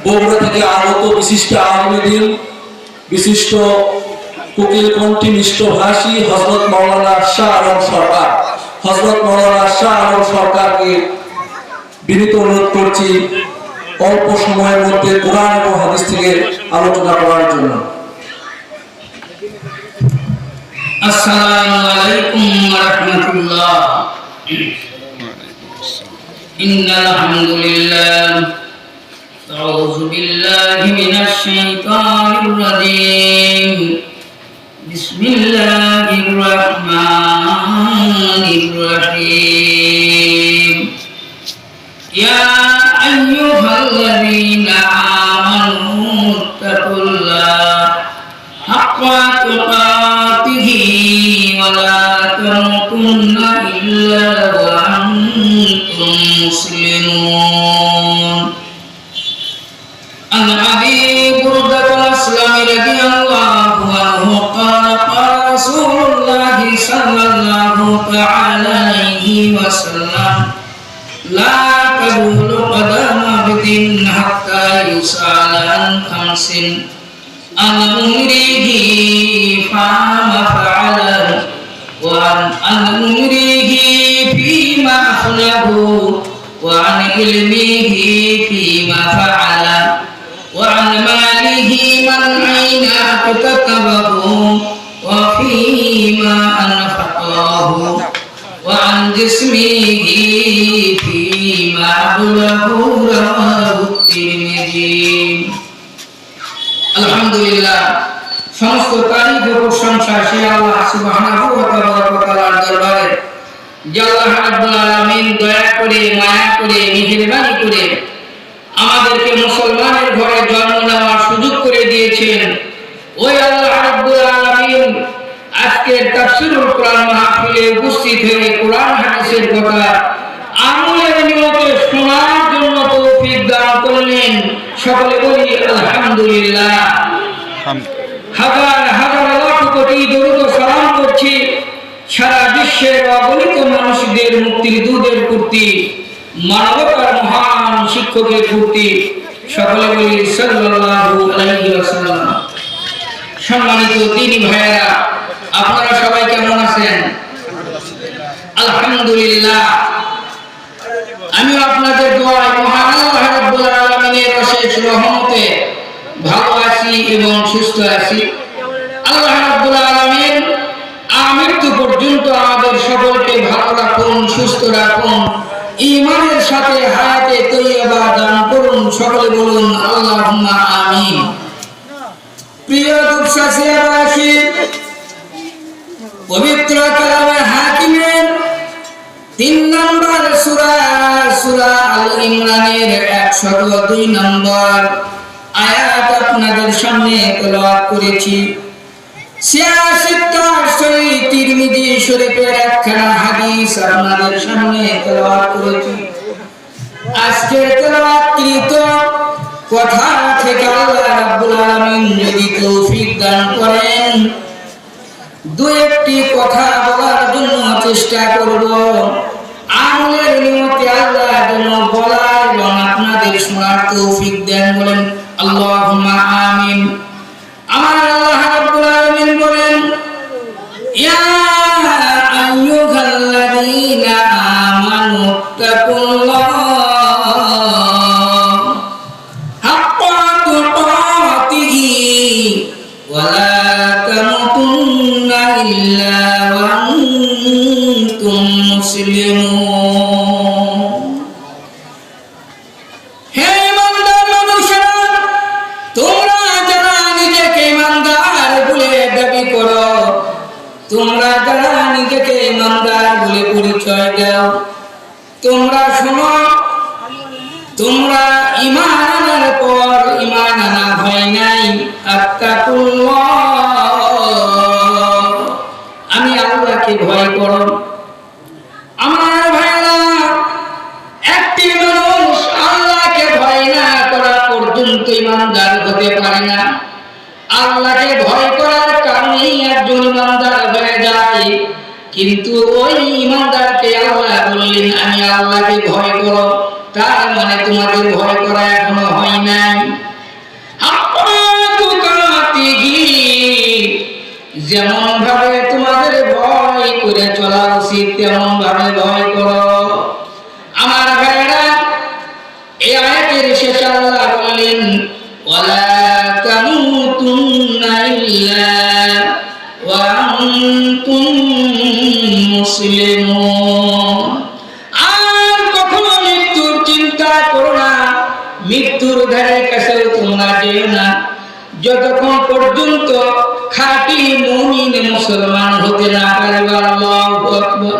বগুড়া থেকে আগত বিশিষ্ট আলেমদ্বীন, বিশিষ্ট কোকিল কণ্ঠী মিষ্টভাষী হযরত মাওলানা শাহ আলম সরকার, হযরত মাওলানা শাহ আলম সরকারকে বিনীত অনুরোধ করছি অল্প সময়ের মধ্যে কোরআন এবং হাদিস থেকে আলোচনা করার জন্য। আসসালামু আলাইকুম ওয়া রাহমাতুল্লাহ। ইন্নাল হামদুলিল্লাহ আউযু বিল্লাহি মিনাশ শাইতানির রাজীম। বিসমিল্লাহির রাহমানির রাহিম। ইয়া আইয়ুহাল্লাযীনা আমানু তাকুল্লাহ হাক্কা তুকাতিহি ওয়া লা তামুতুন্না ইল্লা ওয়া আনতুম মুসলিমুন। عن أبي بردة الأسلمي رضي الله عنه قال قال رسول الله صلى الله تعالى عليه وسلم لا تزول قدم عبد حتى يسأل عن خمس عن عمره فما فعل وعن عمره فيما أخلاه وعن علمه فيما فعل وعن ماله من أين اكتسبه وفيما أنفقه وعن جسمه فيما أبلغه رواه الترمذي। আলহামদুলিল্লাহ, সমস্ত তারিফ ও প্রশংসা সে আল্লাহ সুবহানাহু ওয়া তাআলার দরবারে, যে আল্লাহ রাব্বুল আলামিন দয়া করে, মায়া করে, মেহেরবানি করে আমাদেরকে মুসলমানের ঘরে জন্ম নেওয়ার সুযোগ করে দিয়েছেন। ওই আল্লাহ রাব্বুল আলামিন আজকের তাফসীরুল কোরআন মাহফিলে উপস্থিত হয়ে কোরআন হাদিসের কথা আমলের নিয়তে শোনার জন্য তৌফিক দান করলেন। সকলে বলি আলহামদুলিল্লাহ। হাজার হাজার লাখ কোটি দরুদ ও সালাম করছি সারা বিশ্বের অগণিত মানুষদের মুক্তির দূতের প্রতি, মানবতার মহান শিক্ষকের প্রতি। সকলে বলি সাল্লাল্লাহু আলাইহি ওয়াসাল্লাম। সম্মানিত দিনী ভাইয়েরা, আপনারা সবাই কেমন আছেন? আলহামদুলিল্লাহ। আমি আপনাদের দোয়ায় মহান আল্লাহ রাব্বুল আলামিনের অশেষ রহমতে ভালো আছি এবং সুস্থ আছি। আল্লাহ রাব্বুল আলামিন আমৃত্যু পর্যন্ত আমাদের সকলকে ভালো রাখুন, সুস্থ রাখুন, ঈমানের সাথে হায়াতে তৈয়বা দান করুন। সকলে বলুন আল্লাহুম্মা আমিন। প্রিয় দুঃসাহসী পবিত্র কালামে হাকিমের 3 নম্বর সূরা সূরা আল ইমরানের 102 নম্বর আয়াত আপনাদের সামনে তেলাওয়াত করেছি। 86টা সহিহ তিরমিজি শরীফের একখানা হাদিস আপনাদের সামনে তেলাওয়াত করেছি। আজকে তেলাওয়াতকৃত কথা থেকে আল্লাহ রাব্বুল আলামিন যদি তৌফিক দান করেন, দুই একটি কথা বলার জন্য চেষ্টা করব। আমলের নিয়তে আল্লাহ যেন বলার এবং আপনাদের শোনার তৌফিক দেন। বলেন আল্লাহুম্মা আমিন। আমার আল্লাহ রাব্বুল আলামিন বলেন, ইয়া আইয়ুহাল্লাযীনা আমানু তাকুল্লাহ হাক্কা তুকাতিহি ওয়া লা তামুতুন্না ইল্লা ওয়া আনতুম মুসলিমুন। হে ইমানদার মানুষেরা, তোমরা যারা নিজেকে ইমানদার বলে দাবি করো, তোমরা যারা নিজেকে ইমানদার বলে পরিচয় দাও, তোমরা শোনো, তোমরা ঈমান আনার পর ঈমান আনা হয় নাই। আত্তাকুল্লাহ, আমি আল্লাহকে ভয় করো। আমার ভাইরা, একটি মানুষ আল্লাহকে ভয় না করা পর্যন্ত ঈমানদার হতে পারে না। আল্লাহকে ভয় করার কারণেই একজন ঈমানদার হয়ে যায়। কিন্তু ওই ঈমানদারকে আল্লাহ বললেন, আমি আল্লাহকে ভয় করো। তার মানে তোমাদের ভয় করা এখনো হয় নাই। যেমন ভাবে তোমাদের ভয় করে চলা উচিত তেমন ভাবে ভয় করো। আমার ভাইরা, এই আয়াতের শেষে আল্লাহ বললেন ওয়ালা তামুতুন্না ইল্লা ওয়া আনতুম মুসলিমুন। আর কখনো মৃত্যুর চিন্তা করো না, মৃত্যুর ধারে কাছে তোমরা যেও না যতক্ষণ পর্যন্ত খাঁটি মুমিন মুসলমান হতে না পারবে। আল্লাহু আকবার।